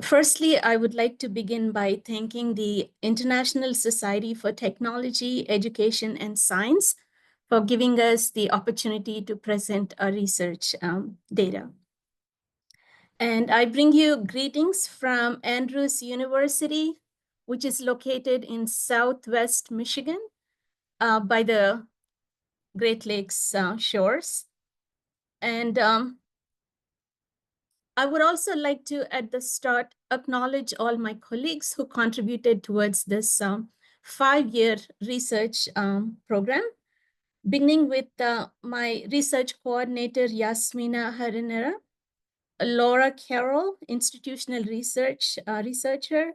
Firstly, I would like to begin by thanking the International Society for Technology, Education, and Science for giving us the opportunity to present our research data. And I bring you greetings from Andrews University, which is located in Southwest Michigan by the Great Lakes shores. And I would also like to, at the start, acknowledge all my colleagues who contributed towards this 5-year research program, beginning with my research coordinator, Yasmina Herinirina, Laura Carroll, institutional researcher,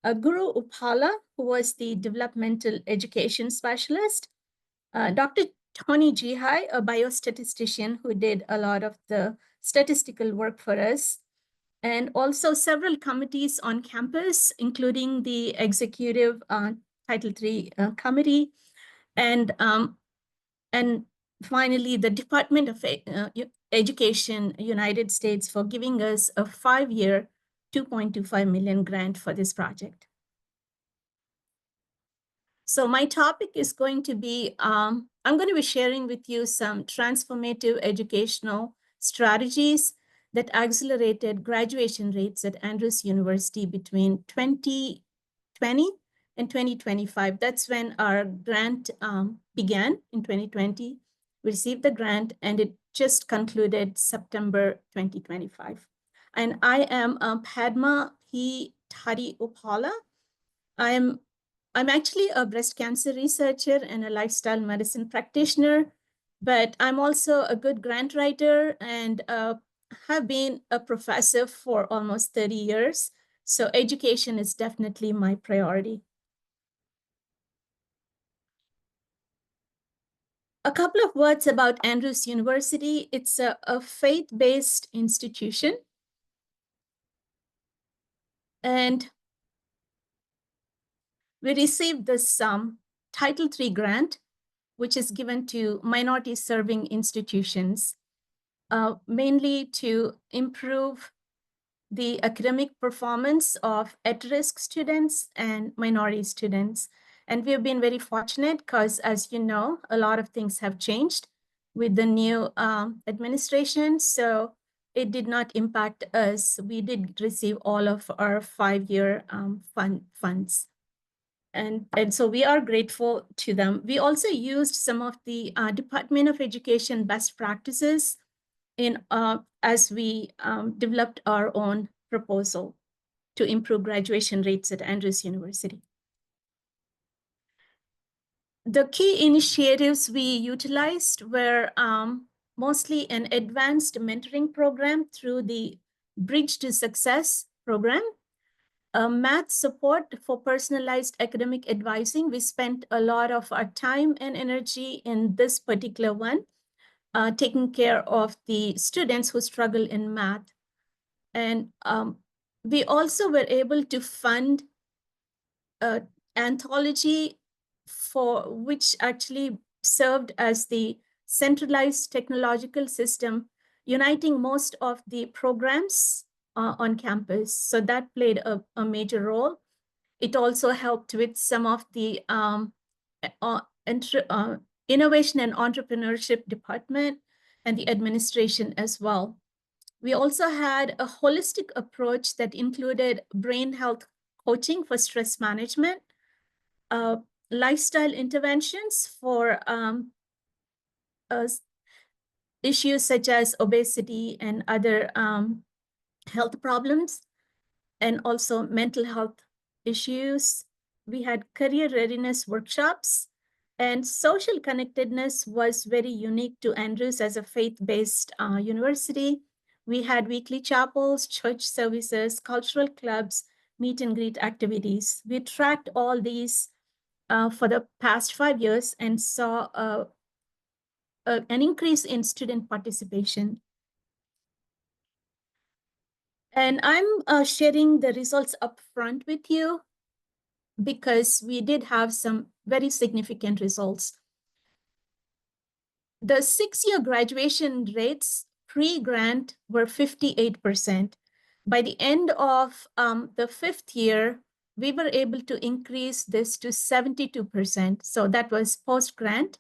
Guru Uppala, who was the developmental education specialist, Dr. Jehi, a biostatistician who did a lot of the statistical work for us, and also several committees on campus, including the executive Title III committee, and finally the Department of Education, United States, for giving us a 5-year, $2.25 million grant for this project. So my topic is going to be, I'm going to be sharing with you some transformative educational strategies that accelerated graduation rates at Andrews University between 2020 and 2025. That's when our grant began in 2020. We received the grant and it just concluded September 2025. And I am Padma P. Tadi Uppala. I'm actually a breast cancer researcher and a lifestyle medicine practitioner, but I'm also a good grant writer and have been a professor for almost 30 years. So education is definitely my priority. A couple of words about Andrews University. It's a faith-based institution. And we received this Title III grant, which is given to minority serving institutions, mainly to improve the academic performance of at-risk students and minority students. And we've been very fortunate because, as you know, a lot of things have changed with the new administration. So it did not impact us. We did receive all of our 5-year funds. And so we are grateful to them. We also used some of the Department of Education best practices in as we developed our own proposal to improve graduation rates at Andrews University. The key initiatives we utilized were mostly an advanced mentoring program through the Bridge to Success program, math support for personalized academic advising. We spent a lot of our time and energy in this particular one, taking care of the students who struggle in math. And we also were able to fund Anthology, for which actually served as the centralized technological system, uniting most of the programs on campus. So that played a major role. It also helped with some of the innovation and entrepreneurship department and the administration as well. We also had a holistic approach that included brain health coaching for stress management, lifestyle interventions for issues such as obesity and other health problems, and also mental health issues. We had career readiness workshops, and social connectedness was very unique to Andrews as a faith-based university. We had weekly chapels, church services, cultural clubs, meet and greet activities. We tracked all these for the past 5 years and saw an increase in student participation. And I'm sharing the results up front with you because we did have some very significant results. The 6-year graduation rates pre-grant were 58%. By the end of the 5th year, we were able to increase this to 72%. So that was post-grant,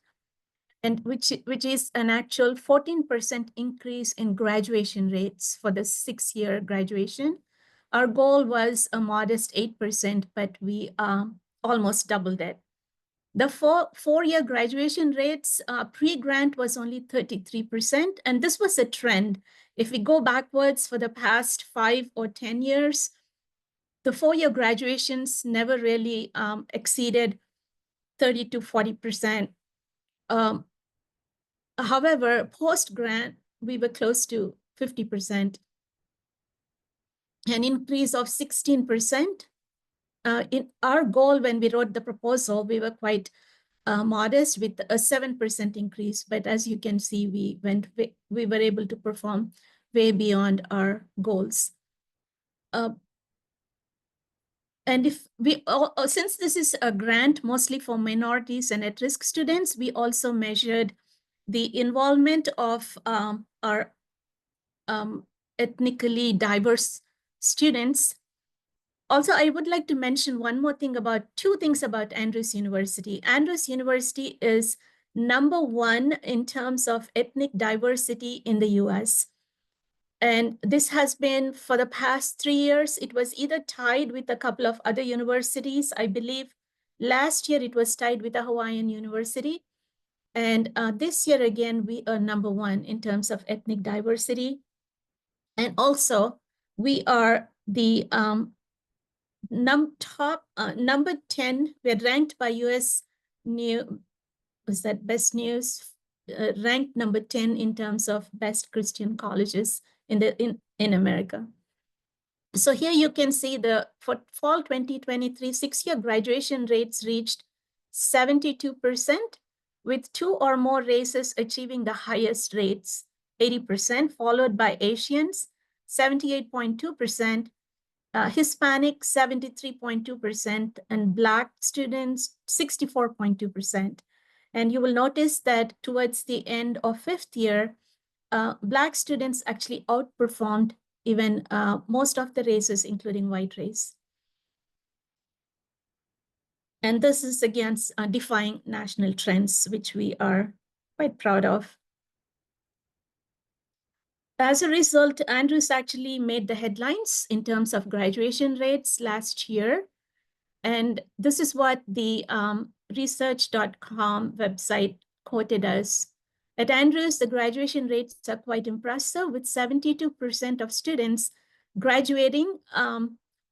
and which is an actual 14% increase in graduation rates for the 6-year graduation. Our goal was a modest 8%, but we almost doubled it. The four-year graduation rates pre-grant was only 33%, and this was a trend. If we go backwards for the past 5 or 10 years, the 4-year graduations never really exceeded 30 to 40%. However, post-grant, we were close to 50%, an increase of 16%. In our goal, when we wrote the proposal, we were quite modest with a 7% increase. But as you can see, we were able to perform way beyond our goals. And if we, since this is a grant mostly for minorities and at-risk students, we also measured the involvement of our ethnically diverse students. Also, I would like to mention two things about Andrews University. Andrews University is #1 in terms of ethnic diversity in the US. And this has been for the past 3 years. It was either tied with a couple of other universities. I believe last year it was tied with a Hawaiian university. And this year, again, we are #1 in terms of ethnic diversity. And also, we are the number 10. We're ranked by US Best News, ranked number 10 in terms of best Christian colleges in America. So here you can see for fall 2023 6-year graduation rates reached 72%, with 2 or more races achieving the highest rates, 80%, followed by Asians, 78.2%, Hispanic, 73.2%, and Black students, 64.2%. And you will notice that towards the end of 5th year, Black students actually outperformed even most of the races, including white race. And this is against defying national trends, which we are quite proud of. As a result, Andrews actually made the headlines in terms of graduation rates last year. And this is what the research.com website quoted us. At Andrews, the graduation rates are quite impressive, with 72% of students graduating,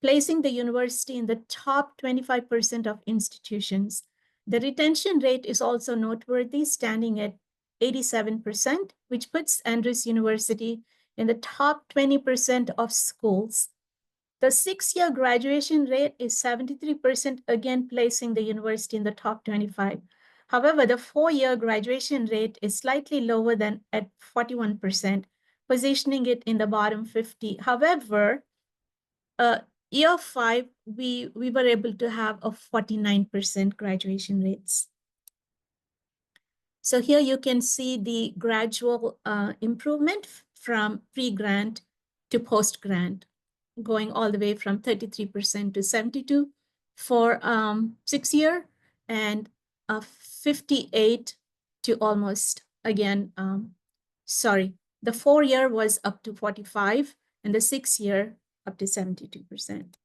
placing the university in the top 25% of institutions. The retention rate is also noteworthy, standing at 87%, which puts Andrews University in the top 20% of schools. The 6-year graduation rate is 73%, again placing the university in the top 25. However, the 4-year graduation rate is slightly lower than at 41%, positioning it in the bottom 50. However, year 5, we were able to have a 49% graduation rates. So here you can see the gradual improvement from pre-grant to post-grant, going all the way from 33% to 72% for 6-year, and 58 to almost, again, the 4-year was up to 45, and the 6-year up to 72%.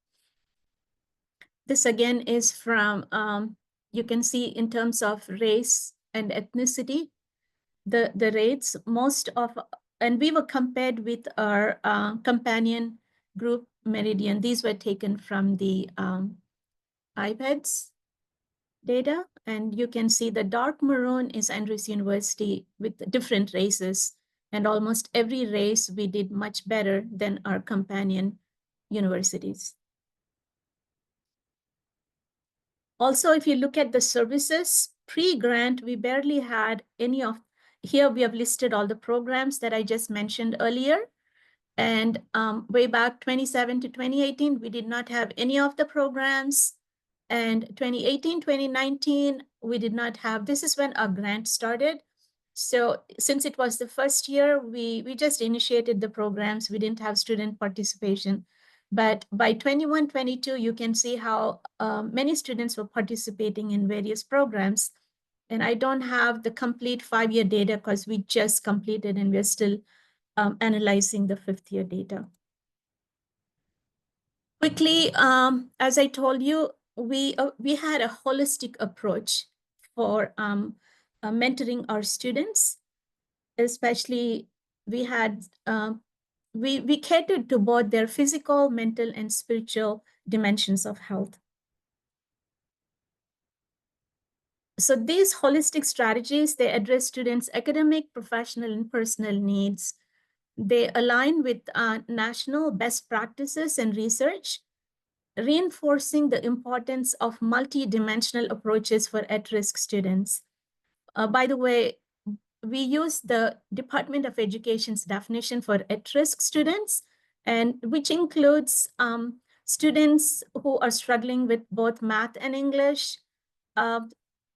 This again is from, you can see in terms of race and ethnicity, the rates, and we were compared with our companion group Meridian. These were taken from the iPads data, and you can see the dark maroon is Andrews University with different races, and almost every race we did much better than our companion universities. Also, if you look at the services, pre-grant, we barely had any of, here we have listed all the programs that I just mentioned earlier. And way back 2017 to 2018, we did not have any of the programs. And 2018, 2019, we did not have, this is when our grant started. So since it was the first year, we just initiated the programs. We didn't have student participation. But by 21, 22, you can see how many students were participating in various programs. And I don't have the complete 5-year data because we just completed and we're still analyzing the 5th-year data. Quickly, as I told you, we had a holistic approach for mentoring our students. Especially, we had we catered to both their physical, mental, and spiritual dimensions of health. So these holistic strategies, they address students' academic, professional, and personal needs. They align with national best practices and research, reinforcing the importance of multidimensional approaches for at-risk students. By the way, we use the Department of Education's definition for at-risk students, and which includes students who are struggling with both math and English,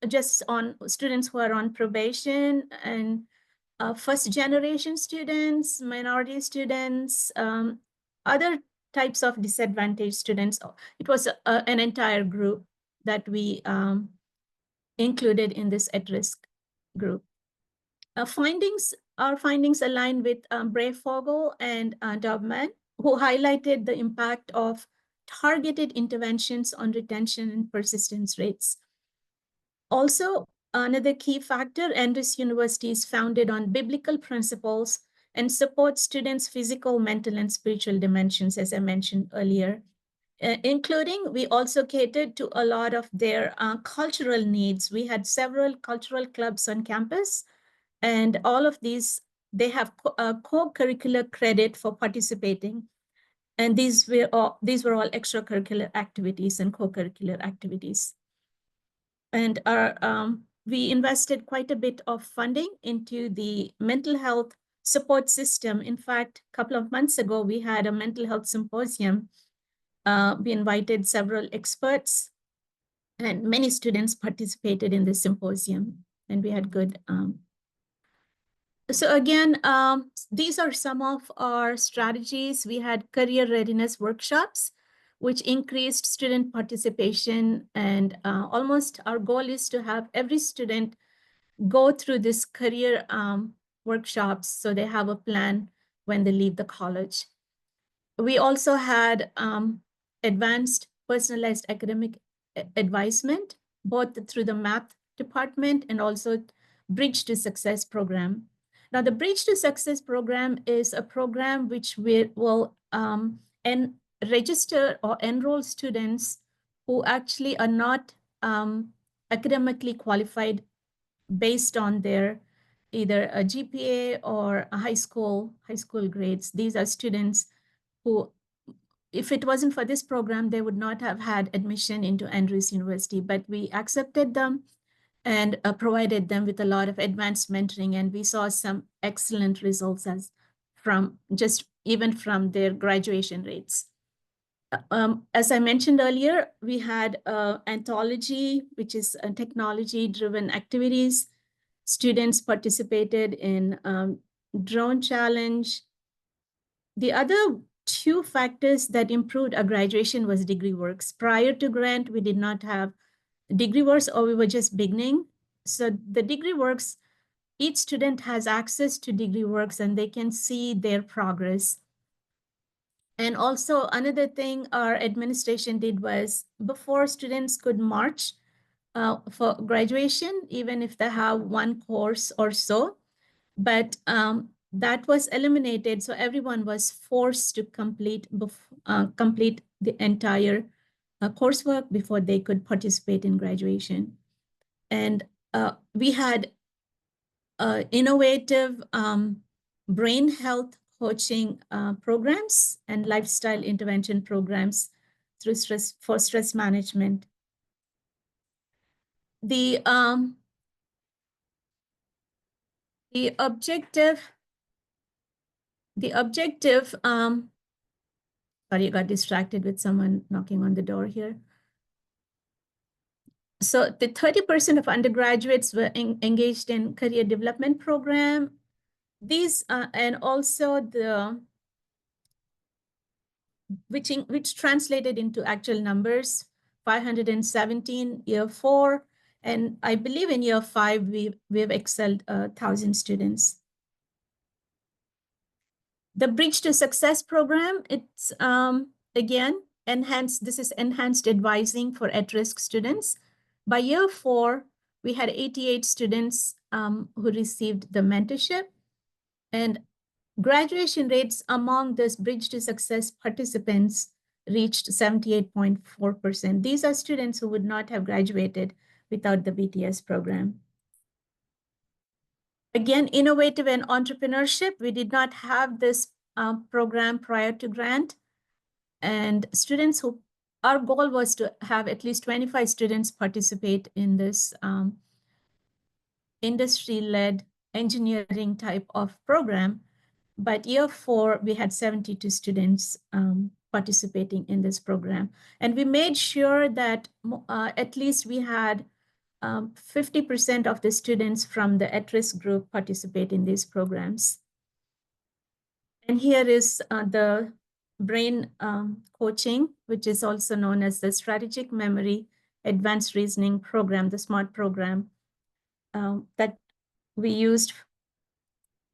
just on students who are on probation, and first-generation students, minority students, other types of disadvantaged students. It was an entire group that we included in this at-risk group. Our findings align with Breyfogle and Dobman, who highlighted the impact of targeted interventions on retention and persistence rates. Also, another key factor, Andrews University is founded on biblical principles and supports students' physical, mental, and spiritual dimensions, as I mentioned earlier. Including, we also catered to a lot of their cultural needs. We had several cultural clubs on campus, and all of these, they have co-curricular credit for participating. And these were all extracurricular activities and co-curricular activities. And we invested quite a bit of funding into the mental health support system. In fact, a couple of months ago, we had a mental health symposium. We invited several experts, and many students participated in the symposium, and we had good. So again, these are some of our strategies. We had career readiness workshops, which increased student participation, and almost our goal is to have every student go through this career workshops so they have a plan when they leave the college. We also had advanced personalized academic advisement, both through the math department and also Bridge to Success program. Now, the Bridge to Success program is a program which will register or enroll students who actually are not academically qualified based on their either a GPA or a high school grades. These are students who, if it wasn't for this program, they would not have had admission into Andrews University, but we accepted them and provided them with a lot of advanced mentoring. And we saw some excellent results even from their graduation rates. As I mentioned earlier, we had Anthology, which is a technology-driven activities. Students participated in drone challenge. The other two factors that improved our graduation was degree works. Prior to grant, we did not have degree works, or we were just beginning. So the degree works, each student has access to degree works and they can see their progress. And also another thing our administration did was, before students could march for graduation, even if they have one course or so, but that was eliminated. So everyone was forced to complete the entire coursework before they could participate in graduation. And we had innovative brain health coaching programs and lifestyle intervention programs for stress management. The objective, sorry, I got distracted with someone knocking on the door here. So the 30% of undergraduates were engaged in career development program. These and also the which translated into actual numbers, 517 year 4, and I believe in year 5 we've excelled 1,000 students. The Bridge to Success program, it's again enhanced. This is enhanced advising for at-risk students. By year 4, we had 88 students who received the mentorship, and graduation rates among this Bridge to Success participants reached 78.4%. These are students who would not have graduated without the BTS program. Again, innovative and entrepreneurship. We did not have this program prior to grant. And students who, our goal was to have at least 25 students participate in this industry-led engineering type of program. But year 4, we had 72 students participating in this program. And we made sure that at least we had 50% of the students from the at-risk group participate in these programs. And here is the brain coaching, which is also known as the Strategic Memory Advanced Reasoning Program, the SMART program that we used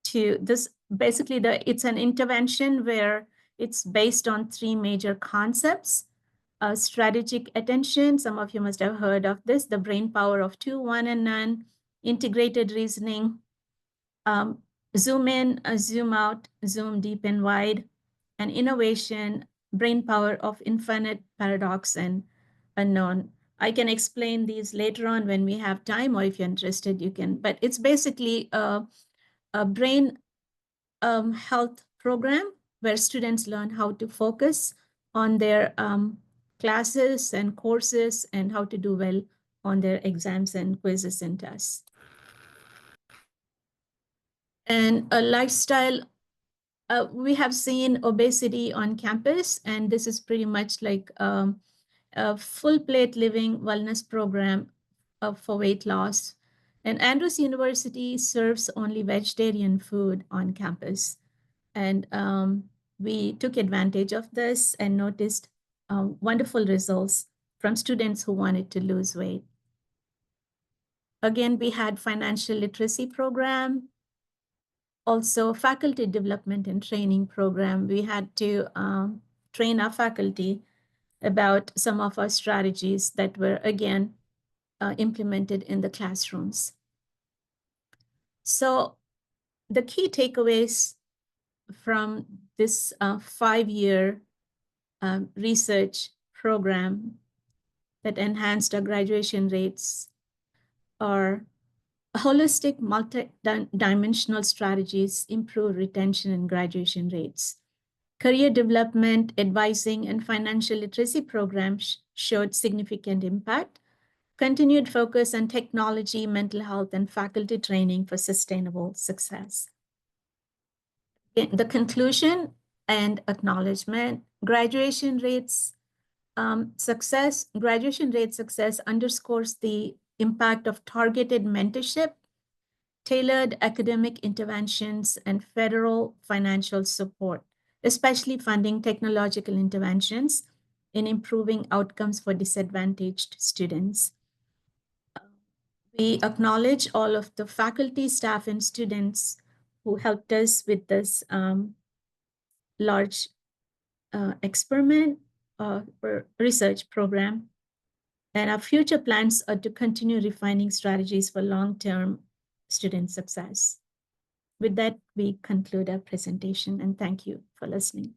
to this. Basically, it's an intervention where it's based on 3 major concepts. Strategic attention, some of you must have heard of this, the brain power of 2, 1, and none, integrated reasoning, zoom in, zoom out, zoom deep and wide, and innovation, brain power of infinite, paradox, and unknown. I can explain these later on when we have time, or if you're interested, you can. But it's basically a brain health program where students learn how to focus on their classes and courses and how to do well on their exams and quizzes and tests. And a lifestyle, we have seen obesity on campus, and this is pretty much like a full plate living wellness program for weight loss. And Andrews University serves only vegetarian food on campus. And we took advantage of this and noticed wonderful results from students who wanted to lose weight. Again, we had financial literacy program, also faculty development and training program. We had to train our faculty about some of our strategies that were, again, implemented in the classrooms. So the key takeaways from this 5-year research program that enhanced our graduation rates are holistic, multi-dimensional strategies improve retention and graduation rates. Career development, advising, and financial literacy programs showed significant impact. Continued focus on technology, mental health, and faculty training for sustainable success. In the conclusion and acknowledgement, graduation rate success underscores the impact of targeted mentorship, tailored academic interventions, and federal financial support, especially funding technological interventions in improving outcomes for disadvantaged students. We acknowledge all of the faculty, staff, and students who helped us with this large experiment or research program. And our future plans are to continue refining strategies for long-term student success. With that, we conclude our presentation, and thank you for listening.